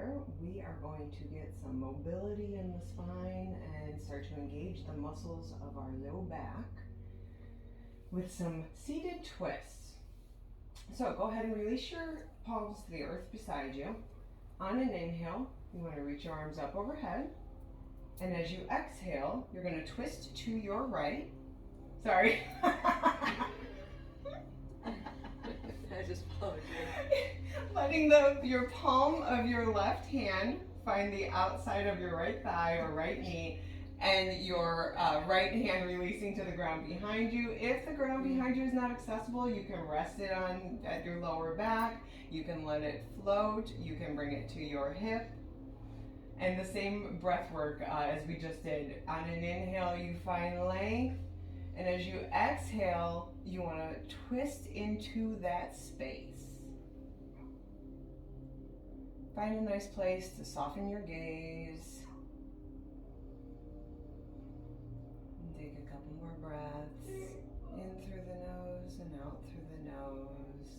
there, we are going to get some mobility in the spine and start to engage the muscles of our low back with some seated twists. So go ahead and release your palms to the earth beside you. On an inhale, you want to reach your arms up overhead. And as you exhale, you're going to twist to your right. Sorry. I just followed you. Letting your palm of your left hand find the outside of your right thigh or right knee, and your right hand releasing to the ground behind you. If the ground behind you is not accessible, you can rest it on at your lower back. You can let it float. You can bring it to your hip. And the same breath work as we just did. On an inhale, you find length. And as you exhale, you want to twist into that space. Find a nice place to soften your gaze. And take a couple more breaths. In through the nose and out through the nose.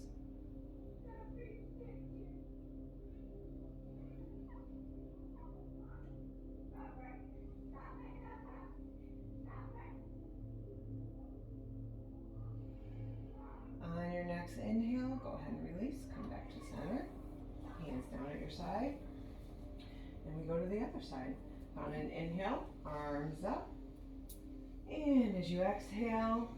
On your next inhale, go ahead and release. Come back to center. Hands down at your side. And we go to the other side. On an inhale, arms up. And as you exhale,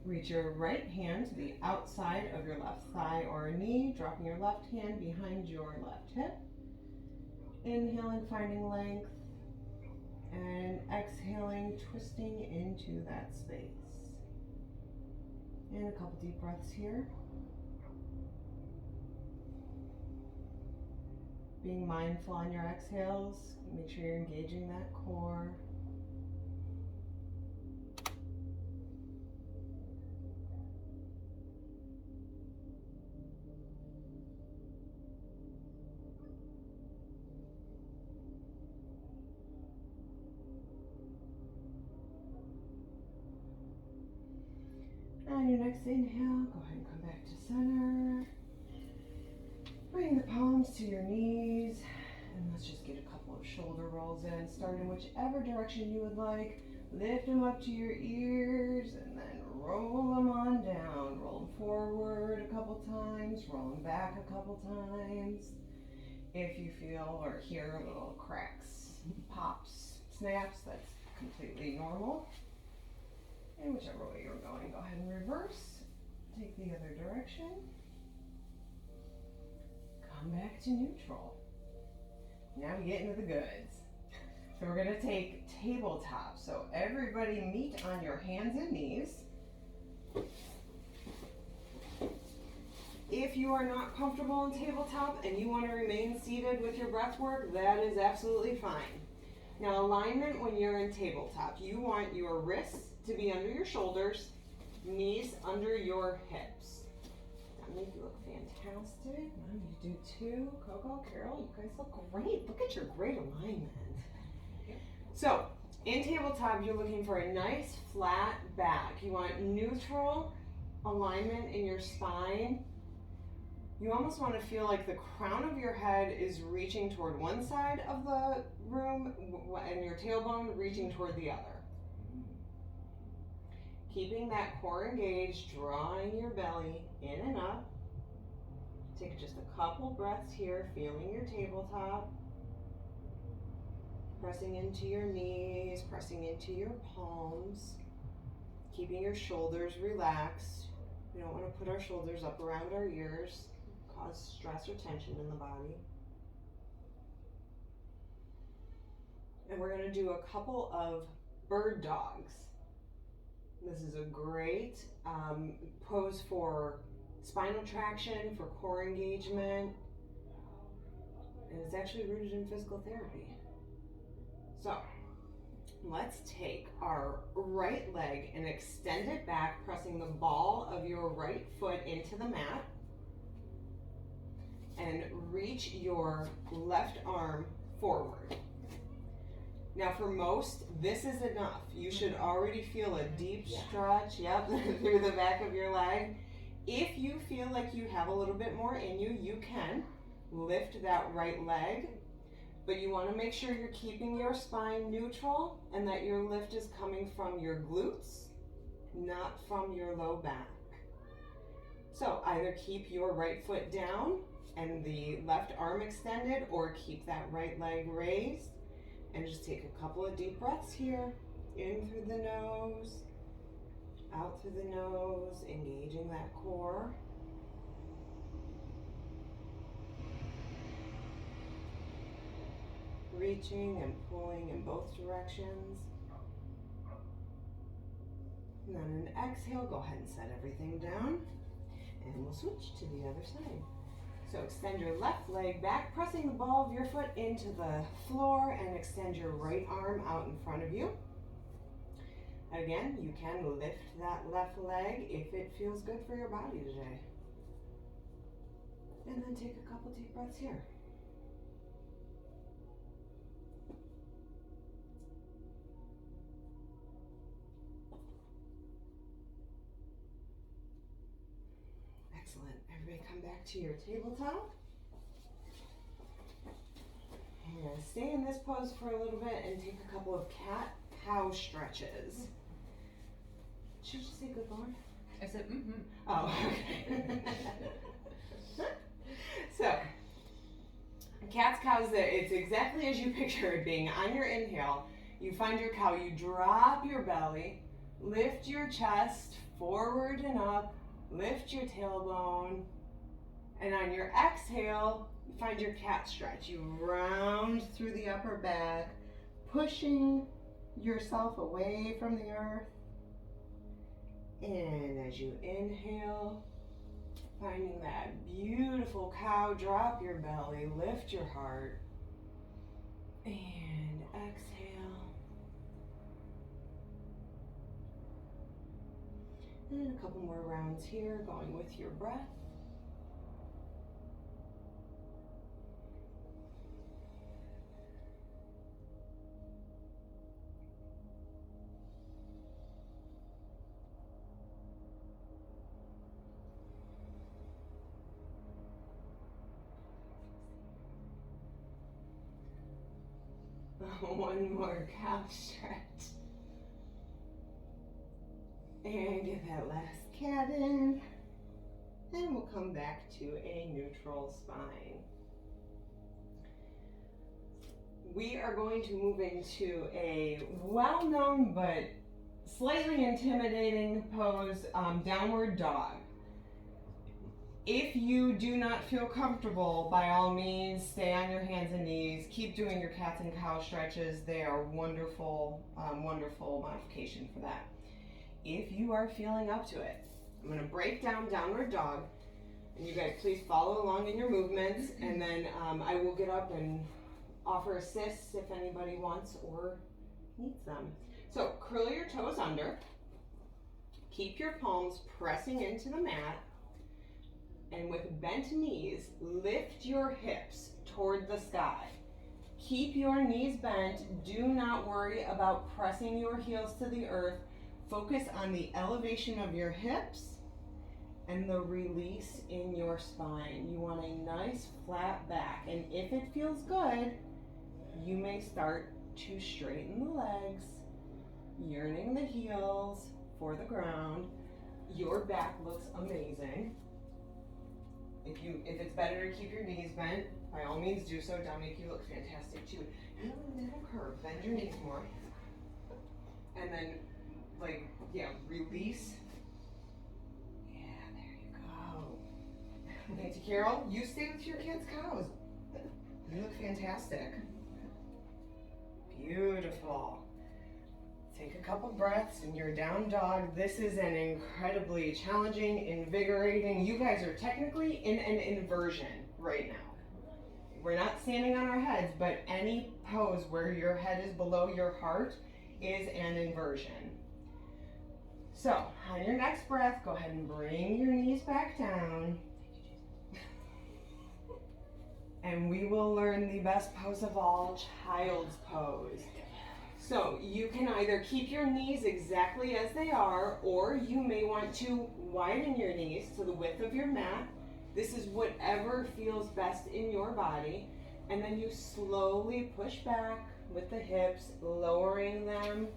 reach your right hand to the outside of your left thigh or knee, dropping your left hand behind your left hip. Inhaling, finding length. And exhaling, twisting into that space. And a couple deep breaths here. Being mindful on your exhales, make sure you're engaging that core. On your next inhale, go ahead and come back to center. Bring the palms to your knees, and let's just get a couple of shoulder rolls in. Start in whichever direction you would like. Lift them up to your ears, and then roll them on down. Roll them forward a couple times, roll them back a couple times. If you feel or hear little cracks, pops, snaps, that's completely normal. And whichever way you're going, go ahead and reverse. Take the other direction. Come back to neutral. Now we get into the goods. So we're gonna take tabletop. So everybody meet on your hands and knees. If you are not comfortable in tabletop and you want to remain seated with your breath work, that is absolutely fine. Now alignment when you're in tabletop, you want your wrists to be under your shoulders, knees under your hips. That makes you look fantastic. Mom, you do too. Coco, Carol, you guys look great. Look at your great alignment. So, in tabletop, you're looking for a nice flat back. You want neutral alignment in your spine. You almost want to feel like the crown of your head is reaching toward one side of the room and your tailbone reaching toward the other. Keeping that core engaged, drawing your belly in and up. Take just a couple breaths here, feeling your tabletop. Pressing into your knees, pressing into your palms. Keeping your shoulders relaxed. We don't want to put our shoulders up around our ears, cause stress or tension in the body. And we're going to do a couple of bird dogs. This is a great pose for spinal traction, for core engagement, and it's actually rooted in physical therapy. So let's take our right leg and extend it back, pressing the ball of your right foot into the mat, and reach your left arm forward. Now for most, this is enough. You should already feel a deep stretch, through the back of your leg. If you feel like you have a little bit more in you, you can lift that right leg But you want to make sure you're keeping your spine neutral and that your lift is coming from your glutes, not from your low back. So either keep your right foot down and the left arm extended, or keep that right leg raised, and just take a couple of deep breaths here. In through the nose, out through the nose, engaging that core. Reaching and pulling in both directions. And then an exhale, go ahead and set everything down. And we'll switch to the other side. So extend your left leg back, pressing the ball of your foot into the floor, and extend your right arm out in front of you. Again, you can lift that left leg if it feels good for your body today. And then take a couple deep breaths here. Excellent. Everybody come back to your tabletop. You're going to stay in this pose for a little bit and take a couple of cat-cow stretches. Should you say good Lord? I said, mm-hmm. Oh, okay. So, cat's cows, it's exactly as you picture it being. On your inhale, you find your cow, you drop your belly, lift your chest forward and up, lift your tailbone, and on your exhale, you find your cat stretch. You round through the upper back, pushing yourself away from the earth. And as you inhale, finding that beautiful cow, drop your belly, lift your heart, and exhale. And a couple more rounds here, going with your breath. One more cow stretch. And get that last cat in. And we'll come back to a neutral spine. We are going to move into a well-known but slightly intimidating pose, downward dog. If you do not feel comfortable, by all means, stay on your hands and knees. Keep doing your cats and cow stretches. They are wonderful, wonderful modification for that. If you are feeling up to it, I'm going to break down downward dog, and you guys please follow along in your movements, and then I will get up and offer assists if anybody wants or needs them. So curl your toes under. Keep your palms pressing into the mat. And with bent knees, lift your hips toward the sky. Keep your knees bent. Do not worry about pressing your heels to the earth. Focus on the elevation of your hips and the release in your spine. You want a nice flat back. And if it feels good, you may start to straighten the legs, yearning the heels for the ground. Your back looks amazing. If it's better to keep your knees bent, by all means do so. Dominique, you look fantastic too. And a little curve, bend your knees more. And then, release. Yeah, there you go. Auntie Carol, you stay with your kids' cows. You look fantastic. Beautiful. Take a couple breaths and you're down dog. This is an incredibly challenging, invigorating. You guys are technically in an inversion right now. We're not standing on our heads, but any pose where your head is below your heart is an inversion. So on your next breath, go ahead and bring your knees back down. And we will learn the best pose of all, child's pose. So you can either keep your knees exactly as they are, or you may want to widen your knees to the width of your mat. This is whatever feels best in your body. And then you slowly push back with the hips, lowering them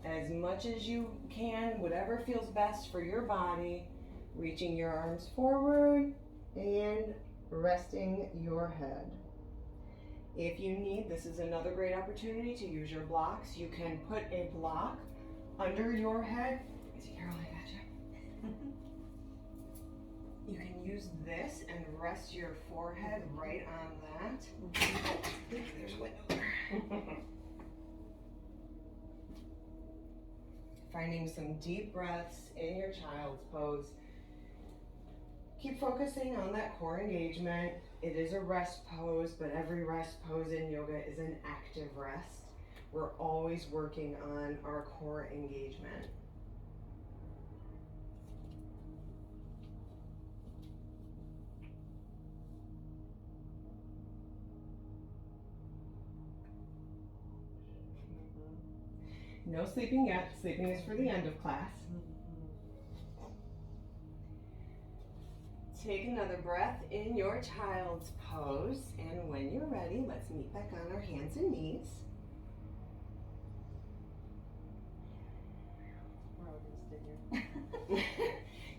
as much as you can, whatever feels best for your body. Reaching your arms forward and resting your head. If you need, this is another great opportunity to use your blocks. You can put a block under your head. Carol, I got you. You can use this and rest your forehead right on that. There's a window there. Finding some deep breaths in your child's pose. Keep focusing on that core engagement. It is a rest pose, but every rest pose in yoga is an active rest. We're always working on our core engagement. No sleeping yet. Sleeping is for the end of class. Take another breath in your child's pose, and when you're ready, let's meet back on our hands and knees.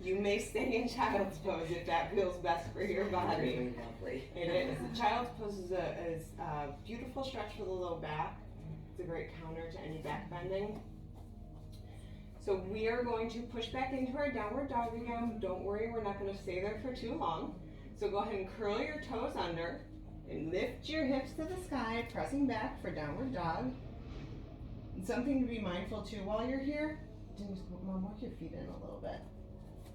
You may stay in child's pose if that feels best for your body. It is. Child's pose is a beautiful stretch for the low back. It's a great counter to any back bending. So we are going to push back into our downward dog again. Don't worry, we're not going to stay there for too long. So go ahead and curl your toes under and lift your hips to the sky, pressing back for downward dog. And something to be mindful too while you're here, Mom, walk your feet in a little bit.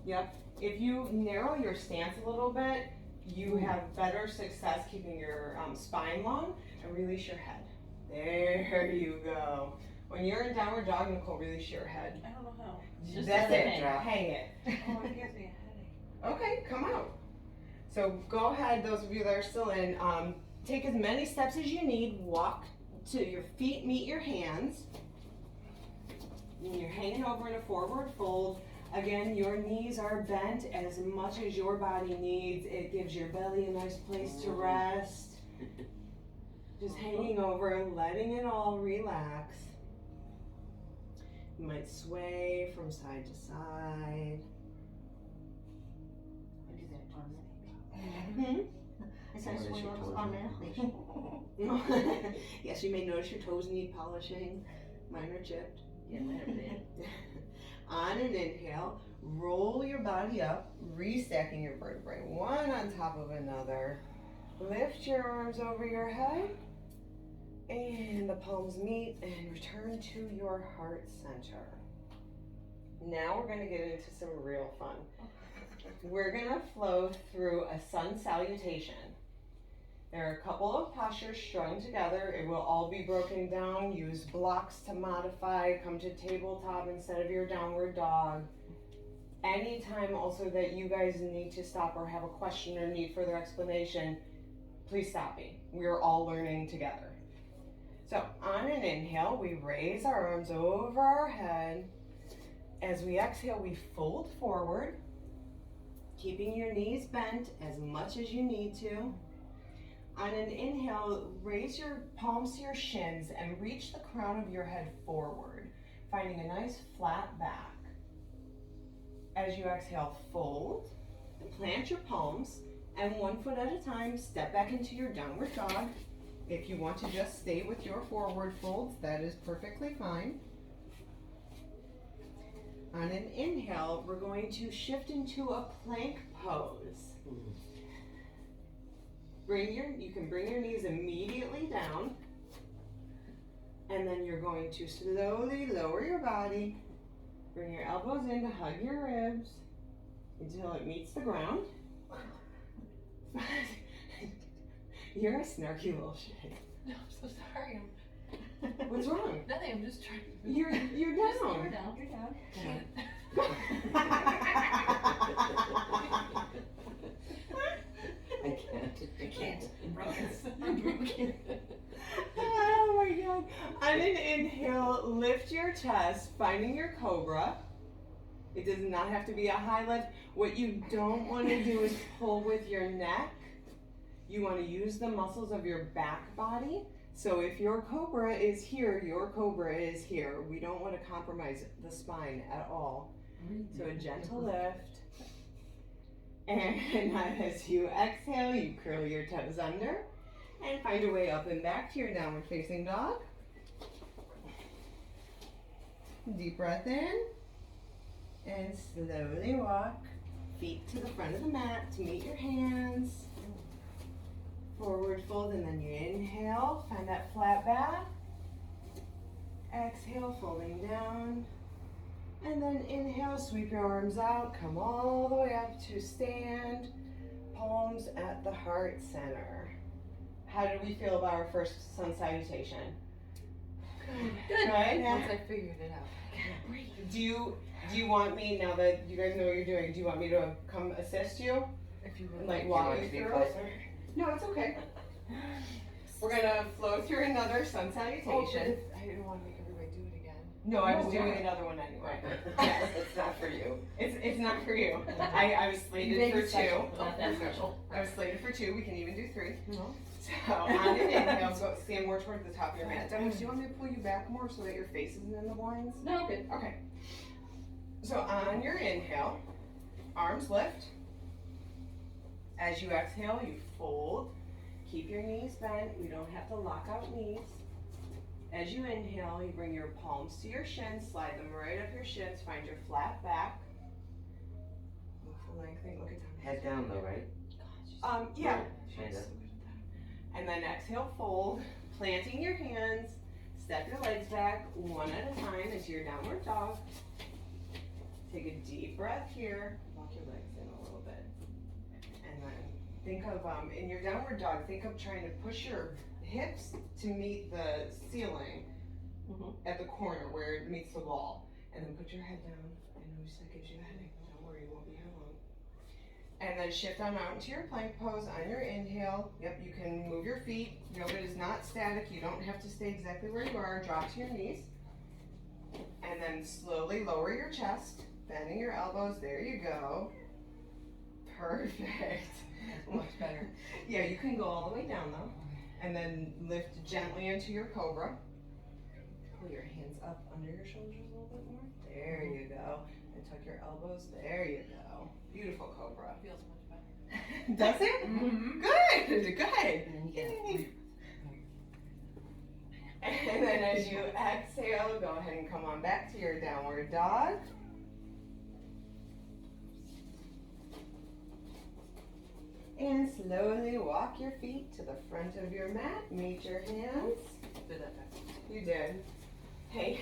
Yep. If you narrow your stance a little bit, you have better success keeping your spine long, and release your head. There you go. When you're in downward dog, Nicole, release your head. I don't know how. That's it. Hang it. Oh, it gives me a headache. Okay, come out. So go ahead, those of you that are still in, take as many steps as you need. Walk to your feet, meet your hands. And you're hanging over in a forward fold. Again, your knees are bent as much as your body needs. It gives your belly a nice place to rest. Just hanging over, letting it all relax. You might sway from side to side. I do that automatically. I said swing automatically. Yes, you may notice your toes need polishing. Mine are chipped. Yeah, mine are bad. On an inhale, roll your body up, restacking your vertebrae, one on top of another. Lift your arms over your head, and the palms meet, and return to your heart center. Now we're going to get into some real fun. We're going to flow through a sun salutation. There are a couple of postures strung together. It will all be broken down. Use blocks to modify. Come to tabletop instead of your downward dog. Anytime also that you guys need to stop or have a question or need further explanation, please stop me. We're all learning together. So on an inhale, we raise our arms over our head. As we exhale, we fold forward, keeping your knees bent as much as you need to. On an inhale, raise your palms to your shins and reach the crown of your head forward, finding a nice flat back. As you exhale, fold, plant your palms, and 1 foot at a time, step back into your downward dog. If you want to just stay with your forward folds, that is perfectly fine. On an inhale, we're going to shift into a plank pose. You can bring your knees immediately down, and then you're going to slowly lower your body, bring your elbows in to hug your ribs until it meets the ground. You're a snarky little shit. No, I'm so sorry. What's wrong? Nothing, I'm just trying to. You're Just- down. You're down. You're down. I can't. I'm broken. Oh my god. On an inhale, lift your chest, finding your cobra. It does not have to be a high lift. What you don't want to do is pull with your neck. You want to use the muscles of your back body. So if your cobra is here, your cobra is here. We don't want to compromise the spine at all. So a gentle lift. And as you exhale, you curl your toes under and find your way up and back to your downward facing dog. Deep breath in and slowly walk feet to the front of the mat to meet your hands. Forward fold, and then you inhale, find that flat back. Exhale, folding down. And then inhale, sweep your arms out, come all the way up to stand, palms at the heart center. How did we feel about our first sun salutation? Good. Good? Once I figured it out. Do you want me, now that you guys know what you're doing, do you want me to come assist you? If you And would like like. walk you through it? No, it's okay. We're gonna flow through another sun salutation. I didn't want to make everybody do it again. No, I was No, doing yeah. another one anyway. Yes, it's not for you. It's not for you. I was slated for two. special, not that special. I was slated for two. We can even do three. No. So on an inhale, go stand more towards the top of your mat. Dennis, do you want me to pull you back more so that your face isn't in the blinds? No, good. Okay. So on your inhale, arms lift. As you exhale, you fold. Keep your knees bent. We don't have to lock out knees. As you inhale, you bring your palms to your shins, slide them right up your shins, find your flat back. Look for lengthening, look at down. Head down though, right? Yeah. Kinda. And then exhale, fold, planting your hands, step your legs back one at a time into your downward dog. Take a deep breath here, walk your legs in a little bit. And then think of, in your downward dog, think of trying to push your hips to meet the ceiling at the corner where it meets the wall. And then put your head down. I know that gives you a headache. Don't worry, you won't be here long. And then shift on out into your plank pose on your inhale. Yep, you can move your feet. Yoga is not static. You don't have to stay exactly where you are. Drop to your knees. And then slowly lower your chest, bending your elbows. There you go. Perfect. Much better. Yeah, you can go all the way down though. And then lift gently into your cobra. Pull your hands up under your shoulders a little bit more. There you go. And tuck your elbows. There you go. Beautiful cobra. Feels much better. Does it? Mm-hmm. Good, good. And then you get And then as you exhale, go ahead and come on back to your downward dog. And slowly walk your feet to the front of your mat. Meet your hands. Did that back. You did. Hey,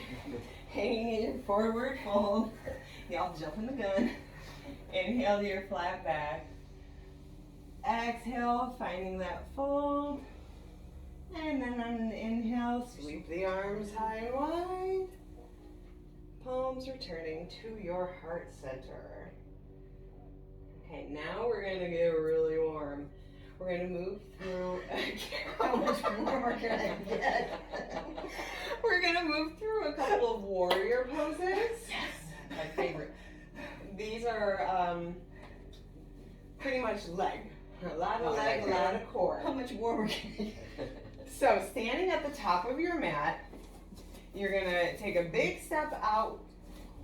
hanging in your forward fold. Y'all jumping the gun. Inhale to your flat back. Exhale, finding that fold. And then on an inhale, sweep the arms high and wide. Palms returning to your heart center. Okay, now we're gonna get really warm. We're gonna move through. How much warmer can I get? We're gonna move through a couple of warrior poses. Yes. My favorite. These are pretty much leg. A lot of leg, a lot of core. How much warmer can I get? So standing at the top of your mat, you're gonna take a big step out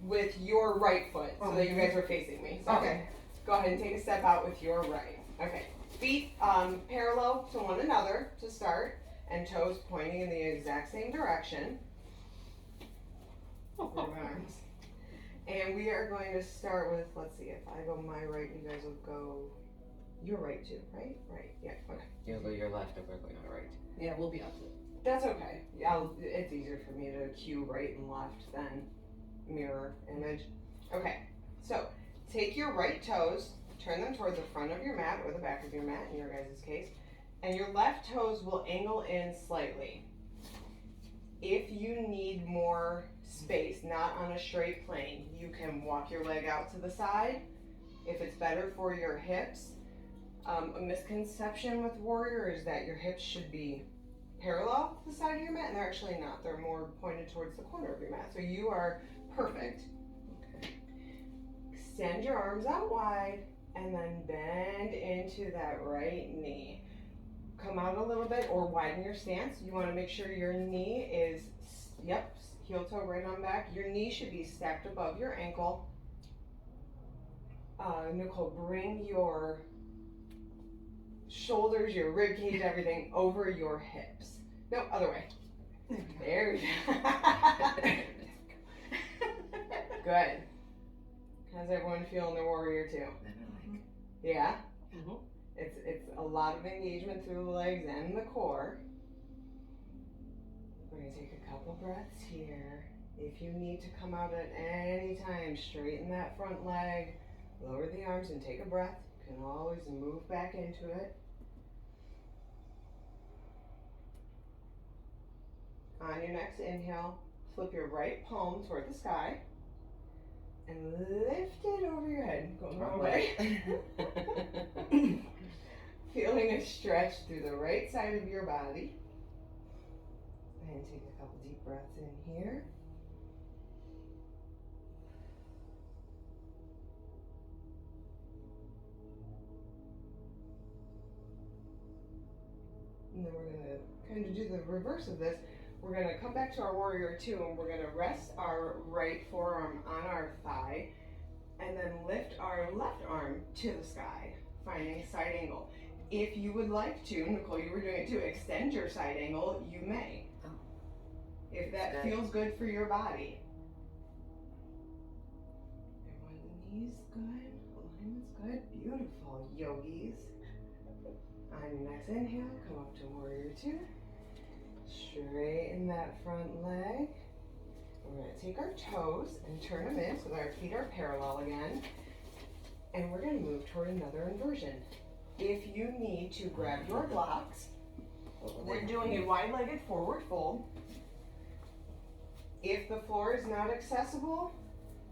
with your right foot so that you guys are facing me. So Okay. go ahead and take a step out with your right. Okay. Feet parallel to one another to start, and toes pointing in the exact same direction. Arms. And we are going to start with, let's see, if I go my right, you guys will go your right too, right? Right, yeah, okay. You'll go your left if we're going on right. Yeah, we'll be opposite. That's okay. Yeah, it's easier for me to cue right and left than mirror image. Okay, so take your right toes, turn them towards the front of your mat or the back of your mat in your guys' case, and your left toes will angle in slightly. If you need more space, not on a straight plane, you can walk your leg out to the side if it's better for your hips. A misconception with warrior is that your hips should be parallel to the side of your mat, and they're actually not. They're more pointed towards the corner of your mat. So you are perfect. Extend your arms out wide and then bend into that right knee. come out a little bit or widen your stance. You want to make sure your knee is, yep, heel toe right on back. Your knee should be stacked above your ankle. Nicole, bring your shoulders, your rib cage, everything over your hips. No, other way. There we go. Good. How's everyone feel in their warrior two? Yeah? Mhm. It's a lot of engagement through the legs and the core. We're gonna take a couple breaths here. If you need to come out at any time, straighten that front leg, lower the arms and take a breath. You can always move back into it. On your next inhale, flip your right palm toward the sky and lift it over your head. Going the wrong way. Feeling a stretch through the right side of your body. And take a couple deep breaths in here. And then we're going to kind of do the reverse of this. We're going to come back to our warrior two and we're going to rest our right forearm on our thigh and then lift our left arm to the sky, finding a side angle. If you would like to, Nicole, you were doing it too, extend your side angle, you may. Oh. If that Good. feels good for your body. Everyone's knees good, alignment's good, beautiful, yogis. On your next inhale, come up to warrior two. Straighten that front leg. We're going to take our toes and turn them in so that our feet are parallel again. And we're going to move toward another inversion. If you need to grab your blocks, we're doing a wide-legged forward fold. If the floor is not accessible,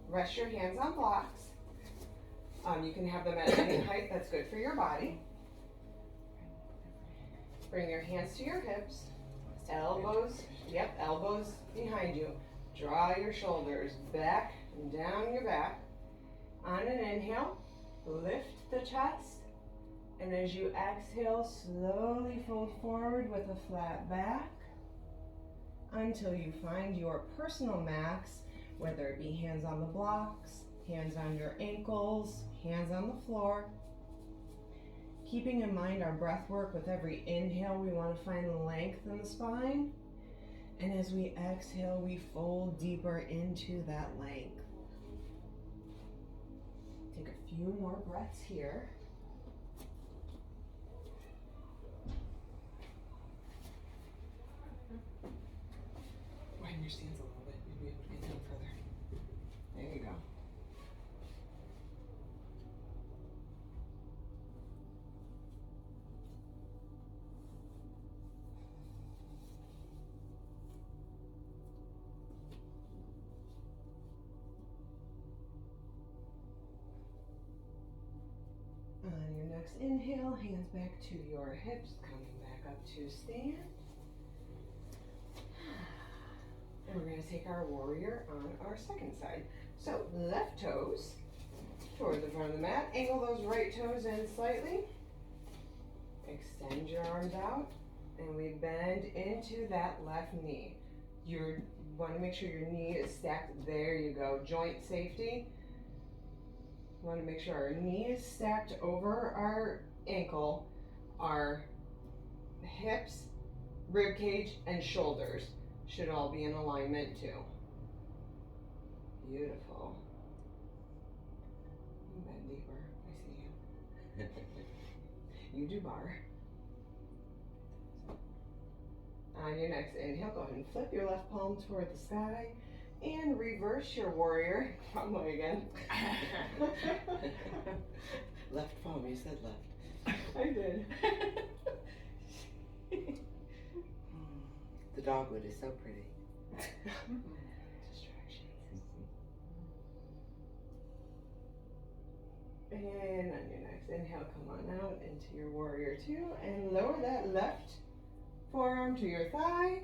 rest your hands on blocks. You can have them at any height that's good for your body. Bring your hands to your hips. Elbows, yep, elbows behind you. Draw your shoulders back and down your back. On an inhale, lift the chest. And as you exhale, slowly fold forward with a flat back until you find your personal max, whether it be hands on the blocks, hands on your ankles, hands on the floor. Keeping in mind our breath work, with every inhale we want to find length in the spine, and as we exhale we fold deeper into that length. Take a few more breaths here. Widen your stance a little bit, you'll be able to get down further. There you go. On your next inhale, hands back to your hips, coming back up to stand. And we're going to take our warrior on our second side. So left toes toward the front of the mat. Angle those right toes in slightly. Extend your arms out. And we bend into that left knee. You want to make sure your knee is stacked. There you go. Joint safety. We want to make sure our knee is stacked over our ankle, our hips, rib cage, and shoulders should all be in alignment too. Beautiful. Bend deeper. I see you. You do bar. On your next inhale, go ahead and flip your left palm toward the sky and reverse your warrior. Wrong way again. Left palm, you said left. I did. The dogwood is so pretty. Distractions. And on your next inhale, come on out into your warrior two and lower that left forearm to your thigh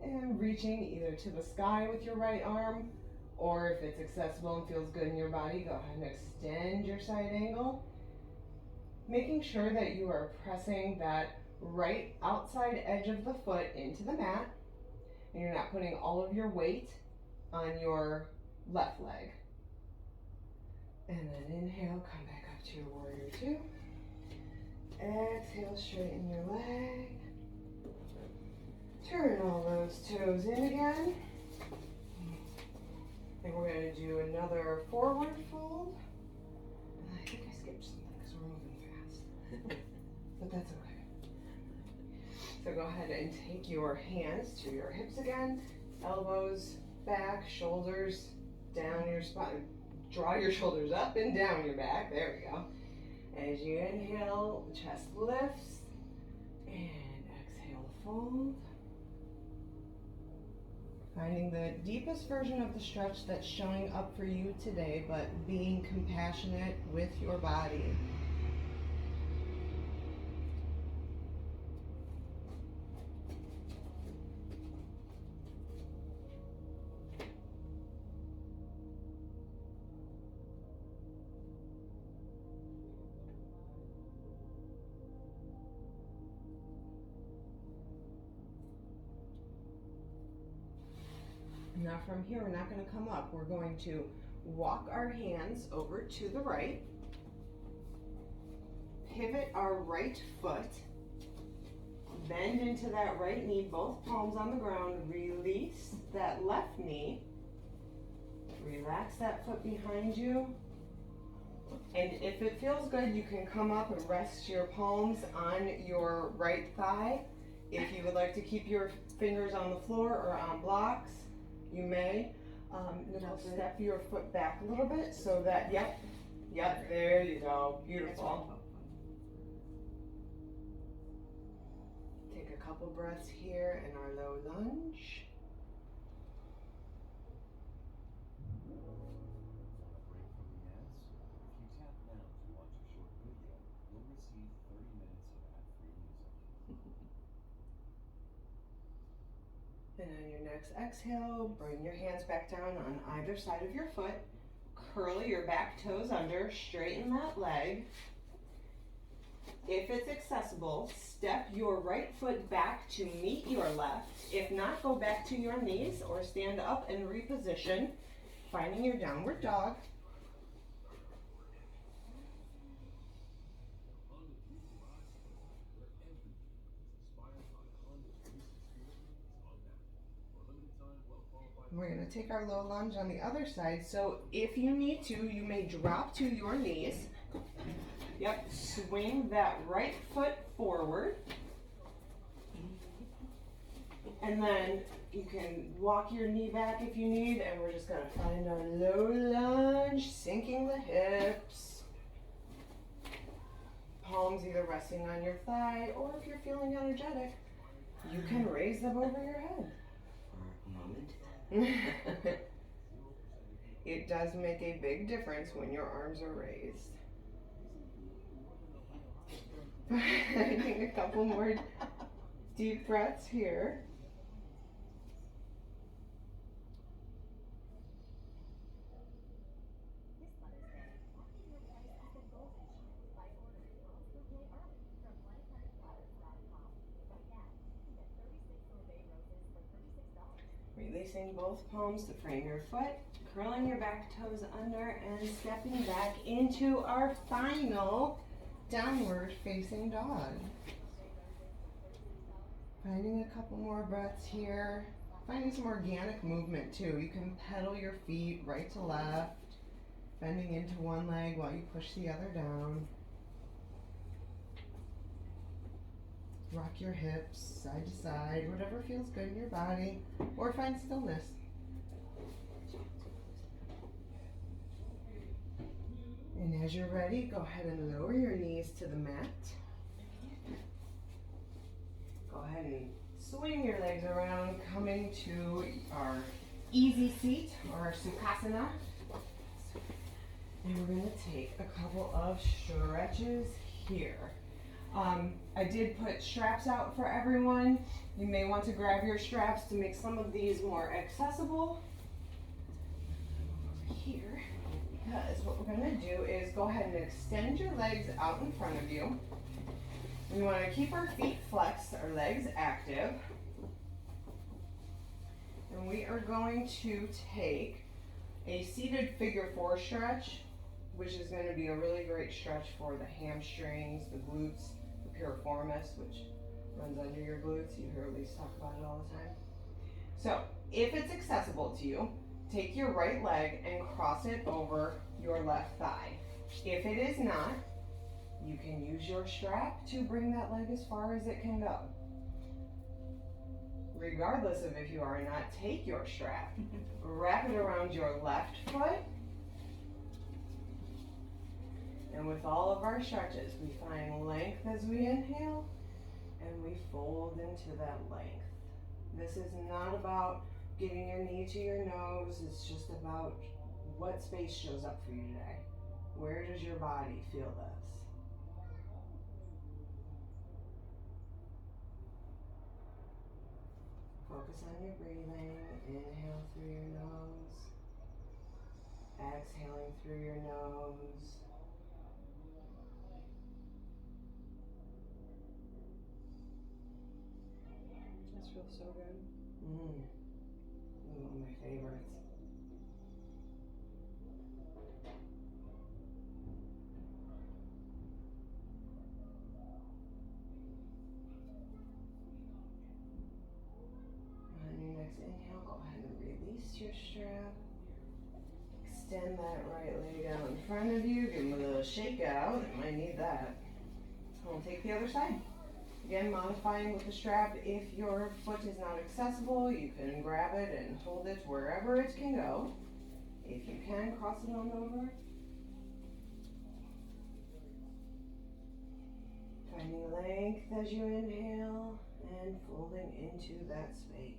and reaching either to the sky with your right arm, or if it's accessible and feels good in your body, go ahead and extend your side angle. making sure that you are pressing that right outside edge of the foot into the mat, and you're not putting all of your weight on your left leg. And then inhale, come back up to your warrior two. Exhale, straighten your leg. Turn all those toes in again. And we're going to do another forward fold. And I think I skipped something because we're moving fast. But that's okay. So go ahead and take your hands to your hips again. Elbows back, shoulders down your spine. Draw your shoulders up and down your back. There we go. As you inhale, the chest lifts. And exhale to fold. Finding the deepest version of the stretch that's showing up for you today, but being compassionate with your body. Now from here, we're not going to come up. We're going to walk our hands over to the right, pivot our right foot, bend into that right knee, both palms on the ground, release that left knee, relax that foot behind you, and if it feels good, you can come up and rest your palms on your right thigh. If you would like to keep your fingers on the floor or on blocks, you may. Then I'll step your foot back a little bit so that, yep, there you go, beautiful. Take a couple breaths here in our low lunge. And on your next exhale, bring your hands back down on either side of your foot. Curl your back toes under, straighten that leg. If it's accessible, step your right foot back to meet your left. If not, go back to your knees or stand up and reposition, finding your downward dog. We're going to take our low lunge on the other side. So if you need to, you may drop to your knees. Yep, swing that right foot forward. And then you can walk your knee back if you need. And we're just going to find our low lunge, sinking the hips. Palms either resting on your thigh, or if you're feeling energetic, you can raise them over your head. For a moment. It does make a big difference when your arms are raised. Taking a couple more deep breaths here. Releasing both palms to frame your foot, curling your back toes under, and stepping back into our final downward facing dog. Finding a couple more breaths here. Finding some organic movement too. You can pedal your feet right to left, bending into one leg while you push the other down. Rock your hips side to side, whatever feels good in your body, or find stillness. And as you're ready, go ahead and lower your knees to the mat. Go ahead and swing your legs around, coming to our easy seat or our Sukhasana. And we're going to take a couple of stretches here. I did put straps out for everyone. You may want to grab your straps to make some of these more accessible. Over here. because what we're gonna do is go ahead and extend your legs out in front of you. We wanna keep our feet flexed, our legs active. And we are going to take a seated figure 4 stretch, which is gonna be a really great stretch for the hamstrings, the glutes, the piriformis, which runs under your glutes. You hear Elise talk about it all the time. So, if it's accessible to you, take your right leg and cross it over your left thigh. If it is not, you can use your strap to bring that leg as far as it can go. Regardless of if you are or not, take your strap, wrap it around your left foot, and with all of our stretches, we find length as we inhale, and we fold into that length. This is not about getting your knee to your nose, it's just about what space shows up for you today. Where does your body feel this? Focus on your breathing. Inhale through your nose. Exhaling through your nose. This feels so good. One of my favorites. On your next inhale, go ahead and release your strap. Extend that right leg out in front of you. Give them a little shake out. You might need that. We'll take the other side. Again, modifying with the strap. If your foot is not accessible, you can grab it and hold it wherever it can go. If you can, cross it on over. Finding length as you inhale and folding into that space.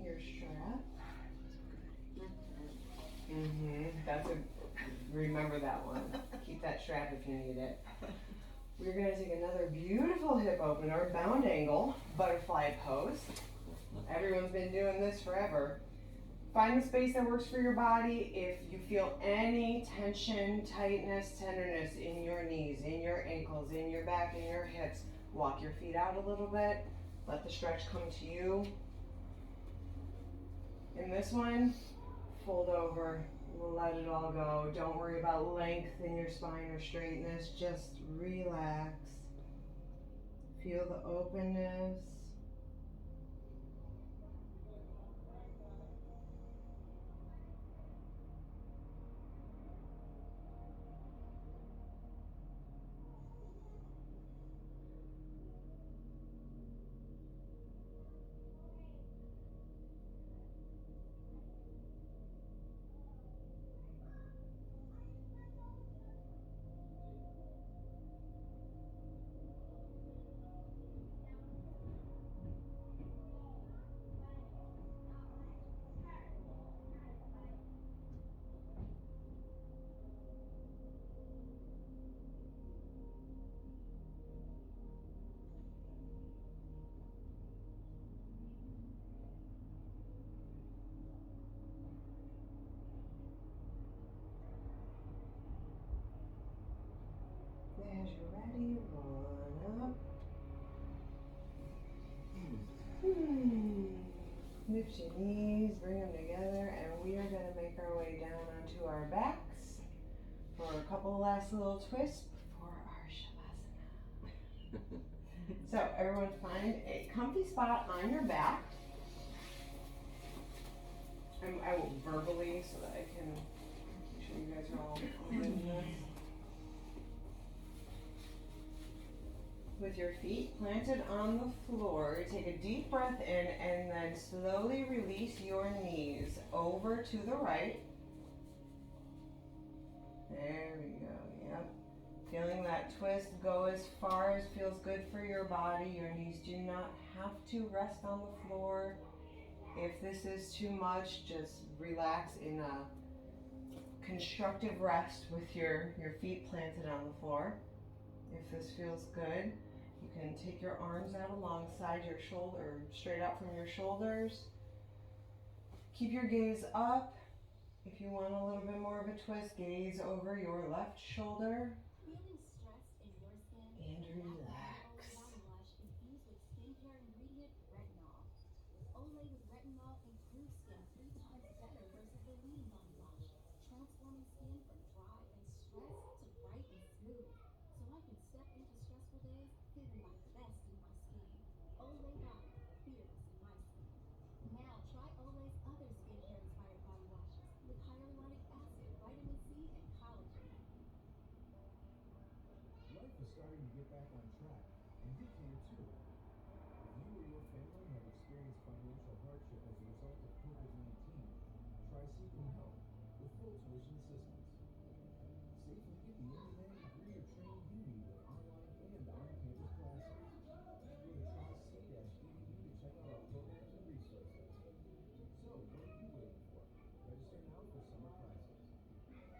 Your strap. That's a, remember that one. Keep that strap if you need it. We're gonna take another beautiful hip opener, bound angle, butterfly pose. Everyone's been doing this forever. Find the space that works for your body. If you feel any tension, tightness, tenderness in your knees, in your ankles, in your back, in your hips, walk your feet out a little bit. Let the stretch come to you. In this one, fold over, let it all go. Don't worry about length in your spine or straightness, just relax. Feel the openness. As you're ready, roll on up. Lift your knees, bring them together, and we are going to make our way down onto our backs for a couple last little twists before our Shavasana. So everyone find a comfy spot on your back. And I will verbally so that I can sure you guys are all good in this. With your feet planted on the floor, take a deep breath in and then slowly release your knees over to the right. There we go, yep. Feeling that twist go as far as feels good for your body. Your knees do not have to rest on the floor. If this is too much, just relax in a constructive rest with your feet planted on the floor. If this feels good, you can take your arms out alongside your shoulder, straight out from your shoulders. Keep your gaze up. If you want a little bit more of a twist, gaze over your left shoulder. Feeling stressed in your skin? And relax. Body wash infused with skincare ingredient retinol. Olay with retinol improves skin 3 times better versus the leading body wash, transforming skin from dry and stressed to bright and smooth. So I can step into stressful days feeling my best in my skin. Olay Body, fearless in my skin. Now try Olay's other skincare inspired body washes with hyaluronic acid, vitamin C, and collagen. Life is starting to get back on track, and you can too. If you or your family have experienced financial hardship as a result of COVID-19, Tri-C can help with full tuition assistance. Safely get the engineering degree or training you need with online and on-campus classes. Go to tri-c-edu to check out our programs and resources. So, what are you waiting for? Register now for summer classes.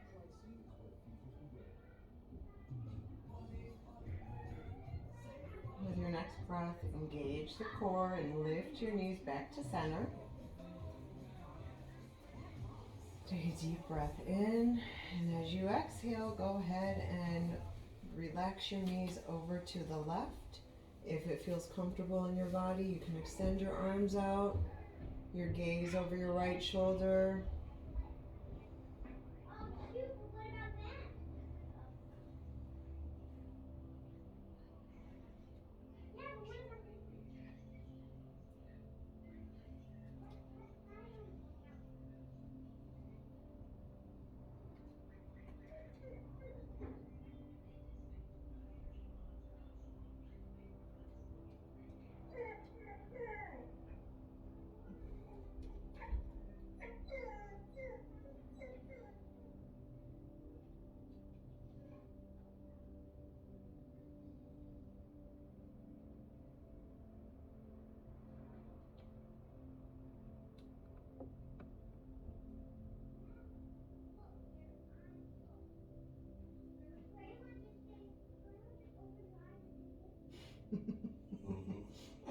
Tri-C is where futures begin. With your next breath, engage the core and lift your knees back to center. Take a deep breath in, and as you exhale, go ahead and relax your knees over to the left. If it feels comfortable in your body, you can extend your arms out, your gaze over your right shoulder.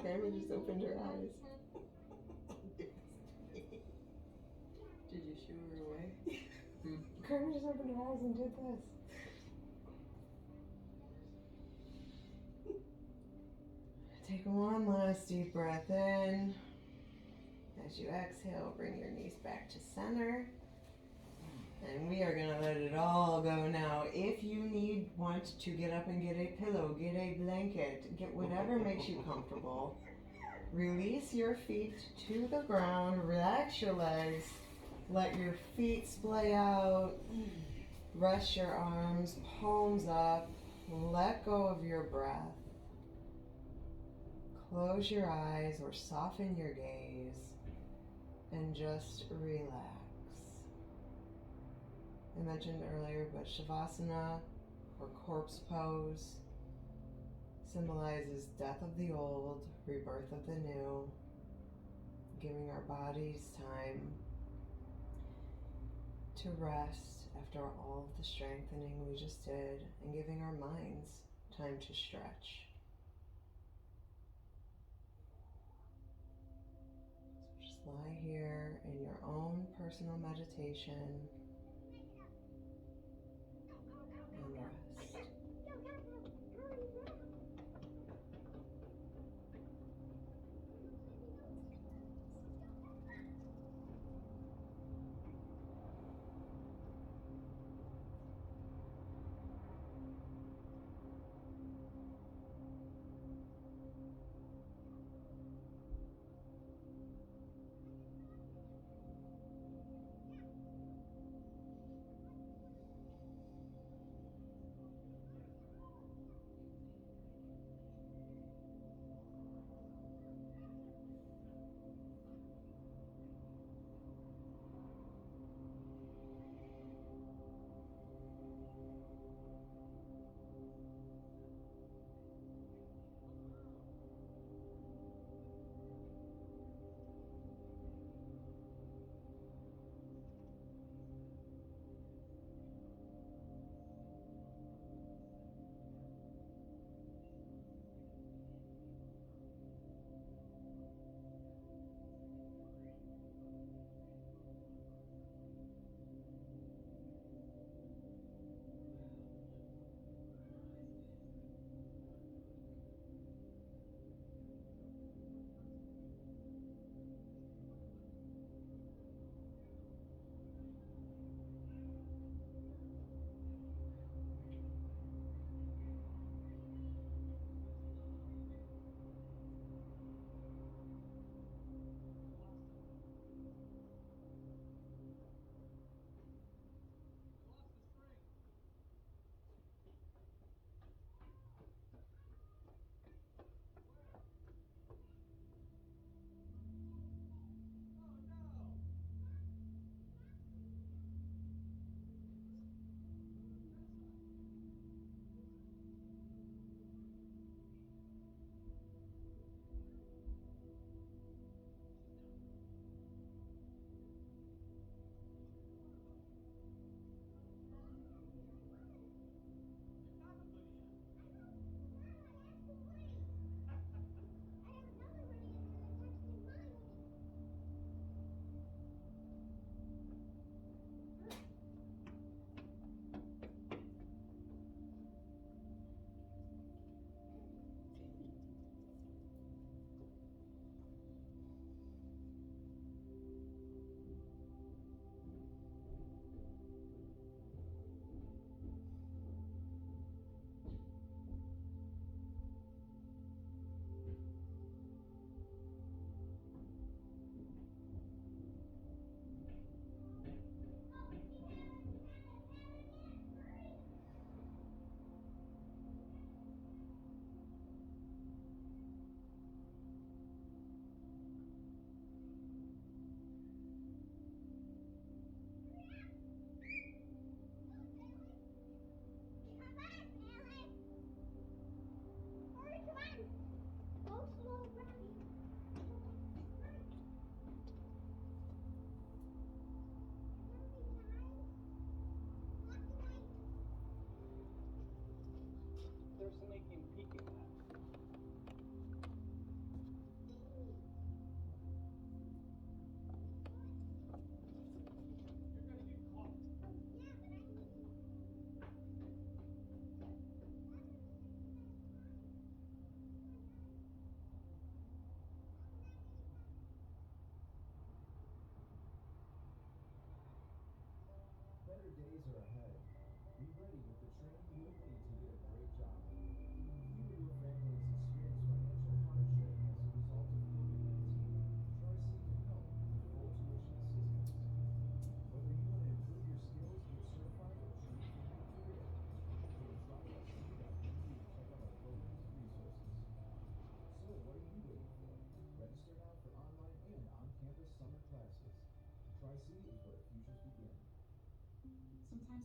Grandma just opened her eyes. Did you shoo her away? Grandma just opened her eyes and did this. Take one last deep breath in. As you exhale, bring your knees back to center. And we are going to let it all go now. If you want to get up and get a pillow, get a blanket, get whatever makes you comfortable. Release your feet to the ground, relax your legs, let your feet splay out, rest your arms, palms up, let go of your breath. Close your eyes or soften your gaze and just relax. I mentioned earlier, but Shavasana, or corpse pose, symbolizes death of the old, rebirth of the new, giving our bodies time to rest after all of the strengthening we just did, and giving our minds time to stretch. So just lie here in your own personal meditation and rest.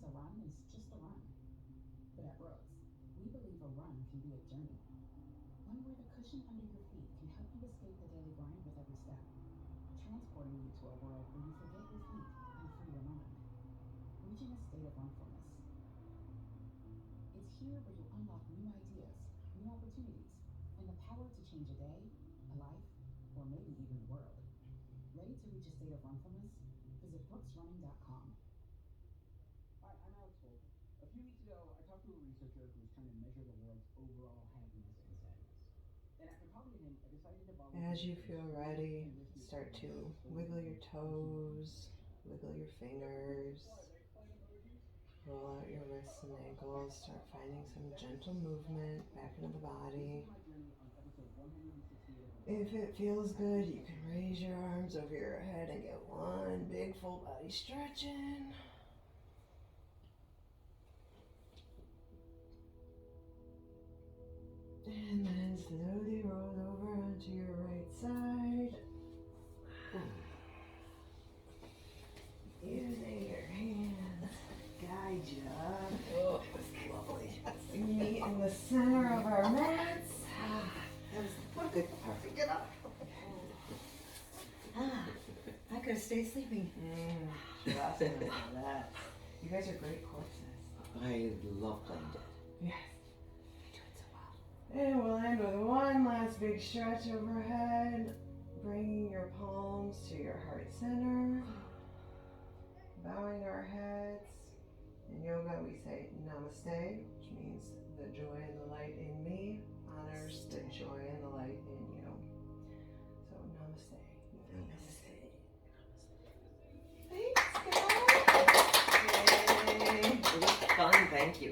thinks a run is just a run. But at Brooks, we believe a run can be a journey. One where the cushion under your feet can help you escape the daily grind with every step, transporting you to a world where you forget your feet and free your mind, reaching a state of runfulness. It's here where you unlock new ideas, new opportunities, and the power to change a day, a life, or maybe even the world. Ready to reach a state of runfulness? Visit brooksrunning.com. Hi, I'm Alex Gold. A few weeks ago, I talked to a researcher who was trying to measure the world's overall happiness and sadness. And after talking to him, I decided to volunteer. As you feel ready, start to wiggle your toes, wiggle your fingers, roll out your wrists and ankles, start finding some gentle movement back into the body. If it feels good, you can raise your arms over your head and get one big full body stretching. And then slowly roll over onto your right side. Using your hands to guide you. Oh, it was lovely. Meet in the center of our mats. What a good part to get up. I could have stayed sleeping. Trust me on that. You guys are great horses. I love playing dead. Yes. You're doing so well. And we'll end with one last big stretch overhead, bringing your palms to your heart center, bowing our heads. In yoga, we say namaste, which means the joy and the light in me honors the joy and the light in you. So namaste. Thanks, guys. Yay. It was fun, thank you.